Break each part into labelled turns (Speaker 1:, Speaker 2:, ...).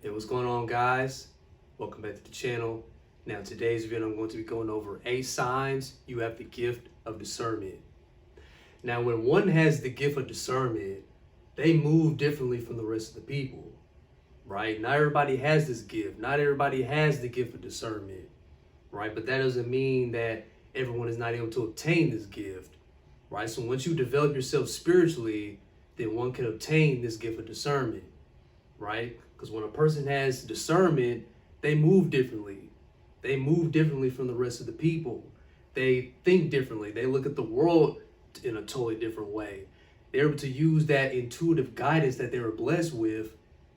Speaker 1: Hey, what's going on, guys? Welcome back to the channel. Now, today's video, I'm going to be going over 8 signs you have the gift of discernment. Now, when one has the gift of discernment, they move differently from the rest of the people, right? Not everybody has this gift. Not everybody has the gift of discernment, right? But that doesn't mean that everyone is not able to obtain this gift, right? So once you develop yourself spiritually, then one can obtain this gift of discernment, right? Because when a person has discernment, they move differently. They move differently from the rest of the people. They think differently. They look at the world in a totally different way. They're able to use that intuitive guidance that they were blessed with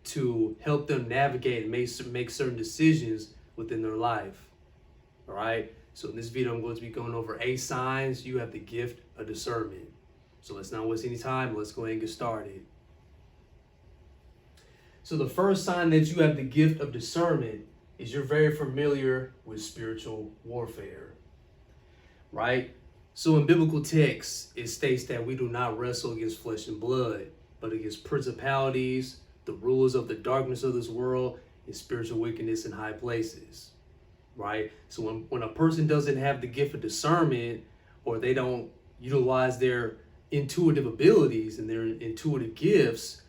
Speaker 1: to help them navigate and make certain decisions within their life. All right. So in this video, I'm going to be going over 8 signs you have the gift of discernment. So let's not waste any time. Let's go ahead and get started. So the first sign that you have the gift of discernment is you're very familiar with spiritual warfare, right? So in biblical texts, it states that we do not wrestle against flesh and blood, but against principalities, the rulers of the darkness of this world, and spiritual wickedness in high places, right? So when a person doesn't have the gift of discernment, or they don't utilize their intuitive abilities and their intuitive gifts,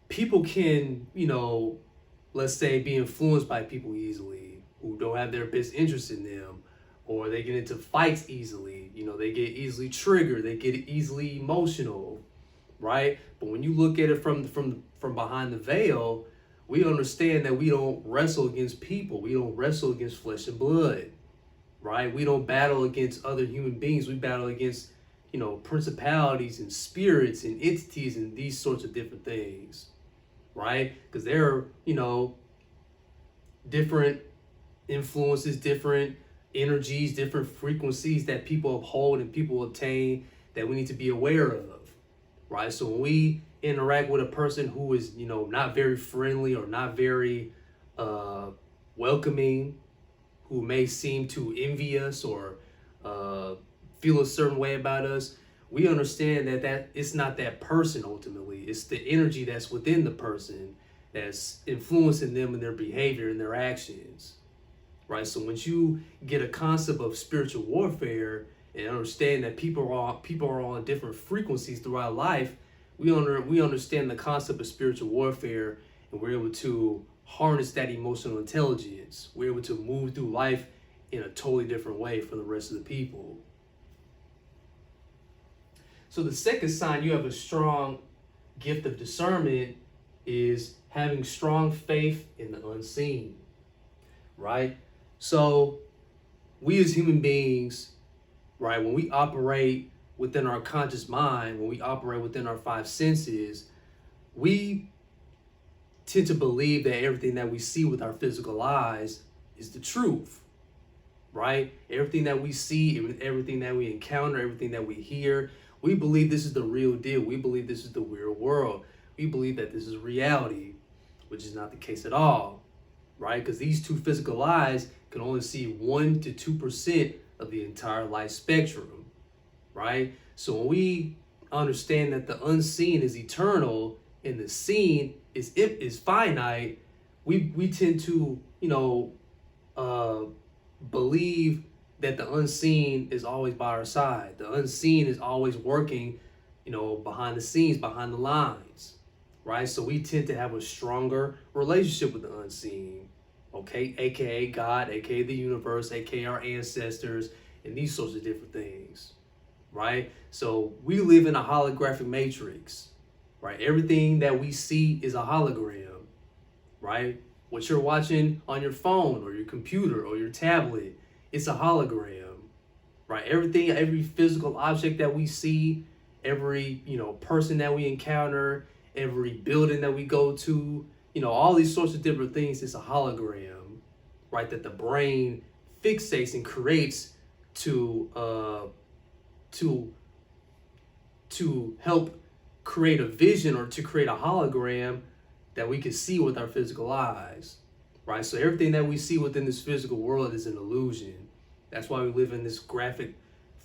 Speaker 1: people can, let's say, be influenced by people easily who don't have their best interest in them, or they get into fights easily. They get easily triggered, they get easily emotional, right? But when you look at it from behind the veil, we understand that we don't wrestle against people. We don't wrestle against flesh and blood, right? We don't battle against other human beings. We battle against, principalities and spirits and entities and these sorts of different things, right? Because there are, different influences, different energies, different frequencies that people uphold and people attain that we need to be aware of, right? So when we interact with a person who is, not very friendly or not very welcoming, who may seem to envy us or feel a certain way about us, we understand that it's not that person ultimately. It's the energy that's within the person that's influencing them and their behavior and their actions, right? So once you get a concept of spiritual warfare and understand that people are on different frequencies throughout life, we understand the concept of spiritual warfare, and we're able to harness that emotional intelligence. We're able to move through life in a totally different way from the rest of the people. So the second sign you have a strong gift of discernment is having strong faith in the unseen, right? So we as human beings, right, when we operate within our conscious mind, when we operate within our 5 senses, we tend to believe that everything that we see with our physical eyes is the truth, right? Everything that we see, everything that we encounter, everything that we hear, we believe this is the real deal. We believe this is the real world. We believe that this is reality, which is not the case at all, right? Because these 2 physical eyes can only see 1 to 2% of the entire light spectrum, right? So when we understand that the unseen is eternal and the seen is finite, we tend to, believe that the unseen is always by our side. The unseen is always working, behind the scenes, behind the lines, right? So we tend to have a stronger relationship with the unseen, okay? AKA God, AKA the universe, AKA our ancestors, and these sorts of different things, right? So we live in a holographic matrix, right? Everything that we see is a hologram, right? What you're watching on your phone or your computer or your tablet, it's a hologram, right? Every physical object that we see, every, person that we encounter, every building that we go to, all these sorts of different things, it's a hologram, right? That the brain fixates and creates to help create a vision or to create a hologram that we can see with our physical eyes, right? So everything that we see within this physical world is an illusion. That's why we live in this graphic,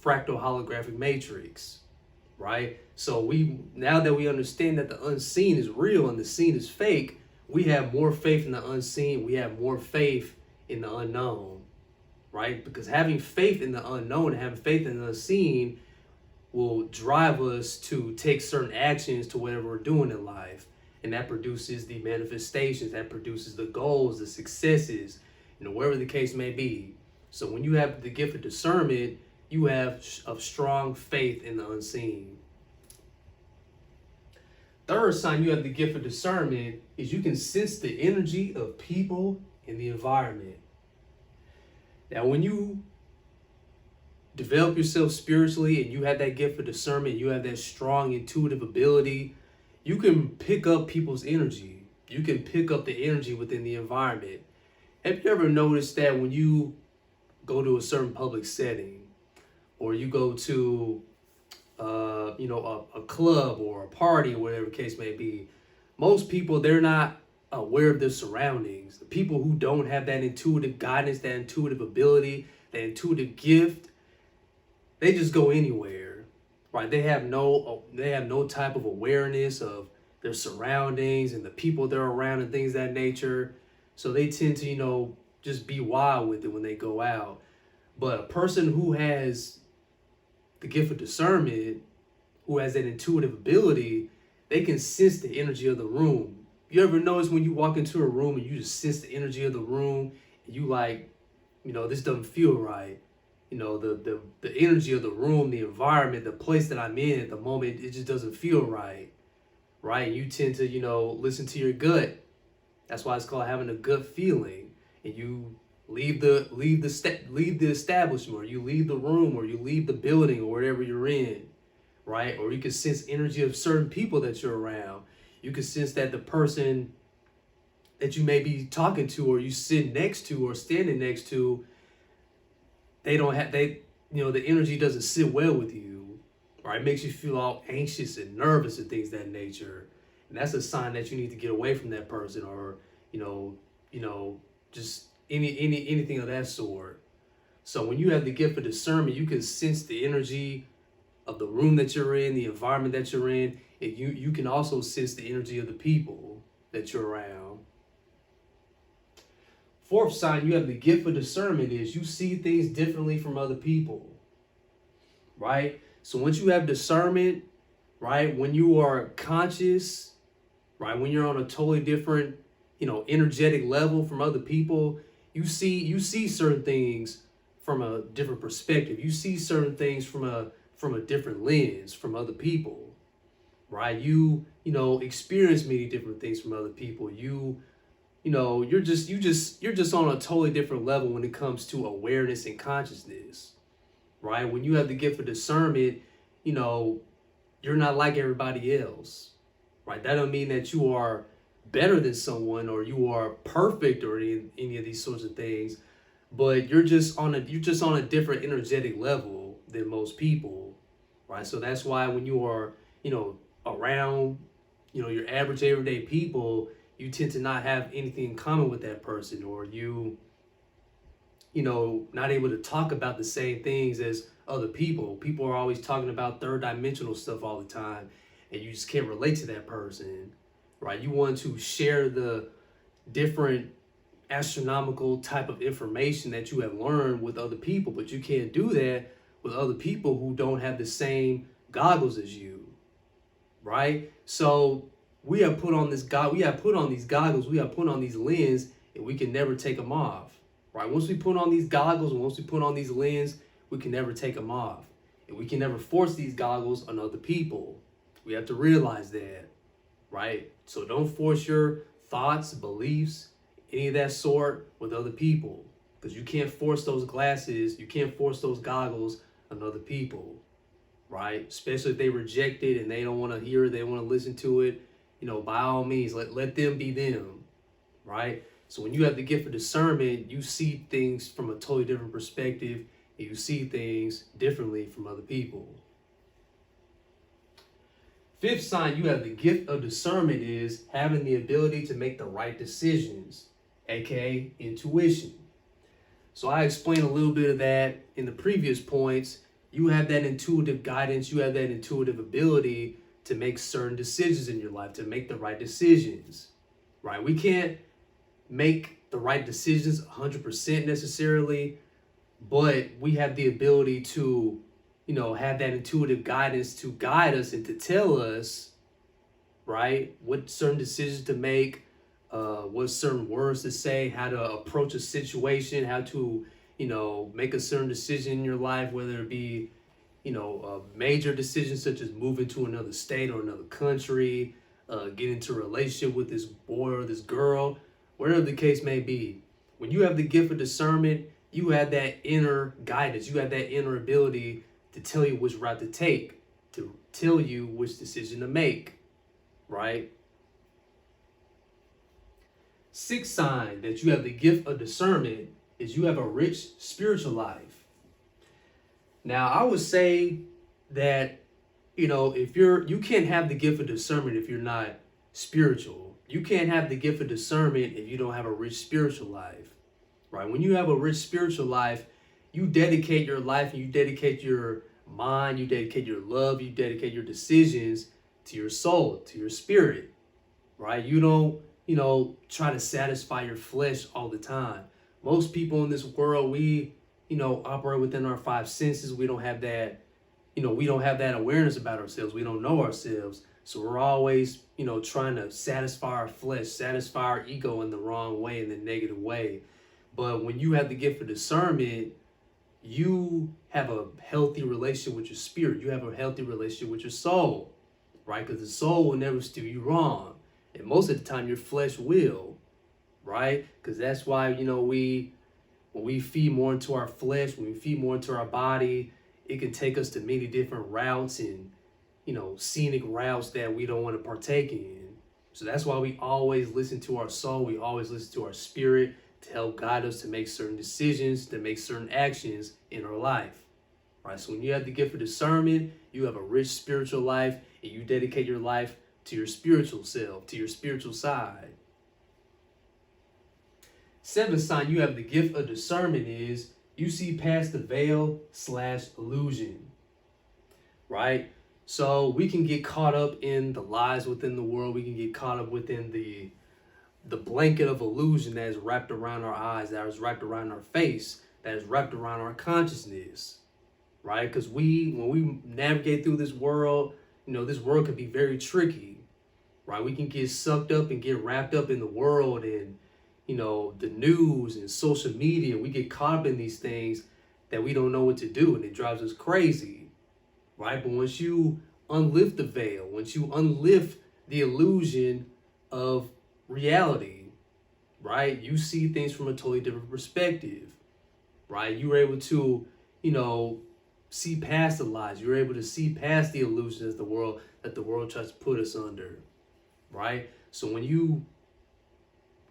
Speaker 1: fractal holographic matrix, right? So now that we understand that the unseen is real and the seen is fake, we have more faith in the unseen. We have more faith in the unknown, right? Because having faith in the unknown and having faith in the unseen will drive us to take certain actions to whatever we're doing in life. And that produces the manifestations, that produces the goals, the successes, wherever the case may be. So when you have the gift of discernment, you have a strong faith in the unseen. Third sign you have the gift of discernment is you can sense the energy of people in the environment. Now, when you develop yourself spiritually and you have that gift of discernment, you have that strong intuitive ability, you can pick up people's energy. You can pick up the energy within the environment. Have you ever noticed that when you go to a certain public setting, or you go to a club or a party or whatever the case may be, most people, they're not aware of their surroundings. The people who don't have that intuitive guidance, that intuitive ability, that intuitive gift, they just go anywhere, right? They have no type of awareness of their surroundings and the people they're around and things of that nature. So they tend to, just be wild with it when they go out. But a person who has the gift of discernment, who has that intuitive ability, they can sense the energy of the room. You ever notice when you walk into a room and you just sense the energy of the room and you like, this doesn't feel right. The energy of the room, the environment, the place that I'm in at the moment, it just doesn't feel right. Right? You tend to, listen to your gut. That's why it's called having a gut feeling. And you leave the establishment, or you leave the room, or you leave the building, or wherever you're in, right? Or you can sense energy of certain people that you're around. You can sense that the person that you may be talking to, or you sit next to, or standing next to, the energy doesn't sit well with you, right? It makes you feel all anxious and nervous and things of that nature. And that's a sign that you need to get away from that person, or, just anything of that sort. So when you have the gift of discernment, you can sense the energy of the room that you're in, the environment that you're in, and you can also sense the energy of the people that you're around. Fourth sign you have the gift of discernment is you see things differently from other people, right? So once you have discernment, right, when you are conscious, right, when you're on a totally different, energetic level from other people, you see certain things from a different perspective. You see certain things from a different lens from other people, right? You experience many different things from other people. You're just on a totally different level when it comes to awareness and consciousness, right? When you have the gift of discernment, you're not like everybody else, right? That don't mean that you are better than someone or you are perfect or any of these sorts of things, but you're just on a different energetic level than most people, right? So that's why when you are, around, your average everyday people, you tend to not have anything in common with that person, or not able to talk about the same things as other people. People are always talking about third dimensional stuff all the time, and you just can't relate to that person, right? You want to share the different astronomical type of information that you have learned with other people, but you can't do that with other people who don't have the same goggles as you, right? So we have put on these goggles, we have put on these lenses, and we can never take them off, right? Once we put on these goggles and once we put on these lenses, we can never take them off. And we can never force these goggles on other people. We have to realize that, right? So don't force your thoughts, beliefs, any of that sort with other people, because you can't force those glasses, you can't force those goggles on other people, right? Especially if they reject it and they don't want to hear it, they want to listen to it, by all means, let them be them, right? So when you have the gift of discernment, you see things from a totally different perspective, and you see things differently from other people. Fifth sign you have the gift of discernment is having the ability to make the right decisions, aka intuition. So I explained a little bit of that in the previous points. You have that intuitive guidance, you have that intuitive ability to make certain decisions in your life, to make the right decisions, right? We can't make the right decisions 100% necessarily, but we have the ability to, have that intuitive guidance to guide us and to tell us, right, what certain decisions to make, what certain words to say, how to approach a situation, how to, make a certain decision in your life, whether it be, a major decision such as moving to another state or another country, get into a relationship with this boy or this girl, whatever the case may be. When you have the gift of discernment, you have that inner guidance, you have that inner ability to tell you which route to take, to tell you which decision to make, right? Sixth sign that you have the gift of discernment is you have a rich spiritual life. Now, I would say that, if you can't have the gift of discernment if you're not spiritual. You can't have the gift of discernment if you don't have a rich spiritual life, right? When you have a rich spiritual life, you dedicate your life and you dedicate your mind, you dedicate your love, you dedicate your decisions to your soul, to your spirit, right? You don't, try to satisfy your flesh all the time. Most people in this world, we, operate within our five senses. We don't have that, we don't have that awareness about ourselves. We don't know ourselves. So we're always, trying to satisfy our flesh, satisfy our ego in the wrong way, in the negative way. But when you have the gift of discernment, you have a healthy relationship with your spirit. You have a healthy relationship with your soul, right? Because the soul will never steer you wrong. And most of the time, your flesh will, right? Because that's why, when we feed more into our flesh, when we feed more into our body, it can take us to many different routes and, scenic routes that we don't want to partake in. So that's why we always listen to our soul. We always listen to our spirit to help guide us to make certain decisions, to make certain actions in our life. Right? So when you have the gift of discernment, you have a rich spiritual life, and you dedicate your life to your spiritual self, to your spiritual side. Seventh sign you have the gift of discernment is you see past the veil/illusion, right? So we can get caught up in the lies within the world. We can get caught up within the blanket of illusion that is wrapped around our eyes, that is wrapped around our face, that is wrapped around our consciousness, right? Because when we navigate through this world, this world can be very tricky, right? We can get sucked up and get wrapped up in the world and, the news and social media. We get caught up in these things that we don't know what to do, and it drives us crazy, right? But once you unlift the veil, once you unlift the illusion of reality, right, you see things from a totally different perspective, right? You're able to, see past the lies. You're able to see past the illusions that the world tries to put us under, right? So when you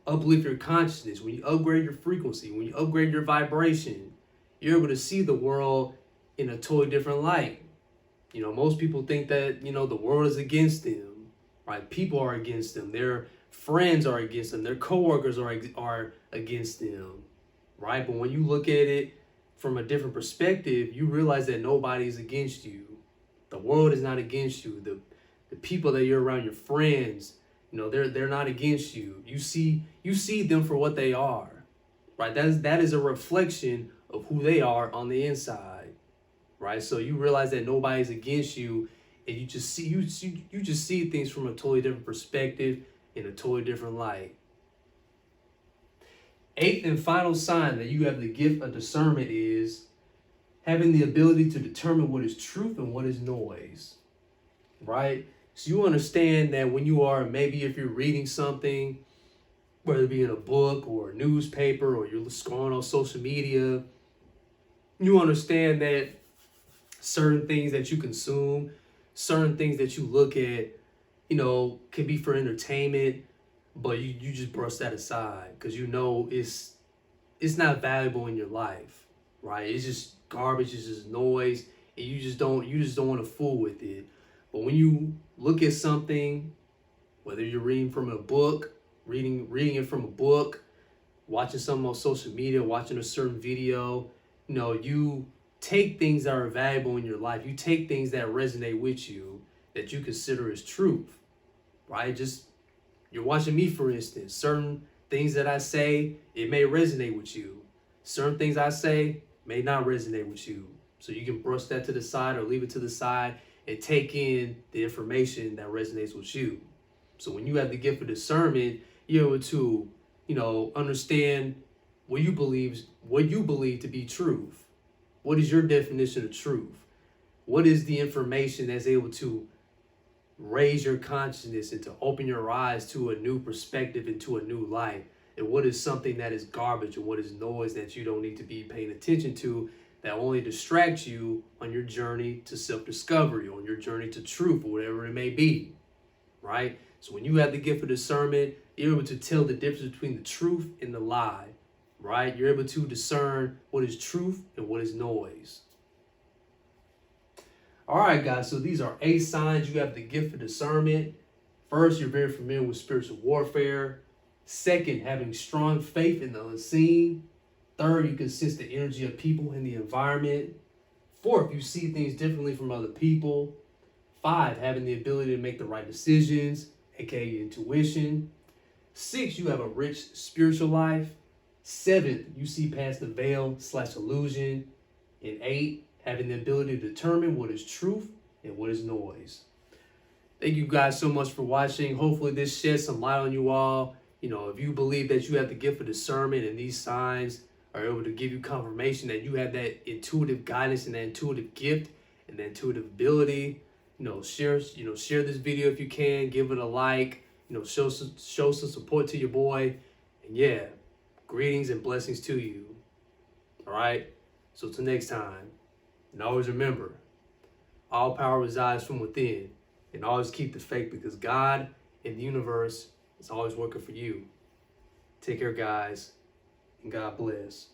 Speaker 1: uplift your consciousness, when you upgrade your frequency, when you upgrade your vibration, you're able to see the world in a totally different light. Most people think that, the world is against them, right? People are against them. Their friends are against them. Their coworkers are against them, right? But when you look at it from a different perspective, you realize that nobody's against you. The world is not against you. The people that you're around, your friends, they're not against you. You see them for what they are, right? That is a reflection of who they are on the inside, right? So you realize that nobody's against you, and you just see things from a totally different perspective, in a totally different light. Eighth and final sign that you have the gift of discernment is having the ability to determine what is truth and what is noise, right? So you understand that when you are, maybe if you're reading something, whether it be in a book or a newspaper or you're scrolling on social media, you understand that certain things that you consume, certain things that you look at, can be for entertainment, but you just brush that aside because it's not valuable in your life, right? It's just garbage, it's just noise, and you just don't want to fool with it. But when you look at something, whether you're reading from a book, reading it from a book, watching something on social media, watching a certain video, you take things that are valuable in your life. You take things that resonate with you, that you consider as truth, right? Just You're watching me, for instance. Certain things that I say, it may resonate with you. Certain things I say may not resonate with you. So you can brush that to the side or leave it to the side and take in the information that resonates with you. So when you have the gift of discernment, you're able to, understand what you believe to be truth. What is your definition of truth? What is the information that's able to raise your consciousness and to open your eyes to a new perspective and to a new light? And what is something that is garbage and what is noise that you don't need to be paying attention to, that only distracts you on your journey to self-discovery, on your journey to truth, or whatever it may be, right? So when you have the gift of discernment, you're able to tell the difference between the truth and the lie, right? You're able to discern what is truth and what is noise. All right, guys, so these are 8 signs you have the gift of discernment. First, you're very familiar with spiritual warfare. Second, having strong faith in the unseen. Third, you can sense the energy of people in the environment. Fourth, you see things differently from other people. 5, having the ability to make the right decisions, aka intuition. 6, you have a rich spiritual life. 7, you see past the veil/illusion. And 8, having the ability to determine what is truth and what is noise. Thank you guys so much for watching. Hopefully this sheds some light on you all. If you believe that you have the gift of discernment and these signs are able to give you confirmation that you have that intuitive guidance and that intuitive gift and that intuitive ability, share this video if you can, give it a like, show some support to your boy. And yeah, greetings and blessings to you. All right. So till next time, and always remember, all power resides from within, and always keep the faith because God and the universe is always working for you. Take care, guys, and God bless.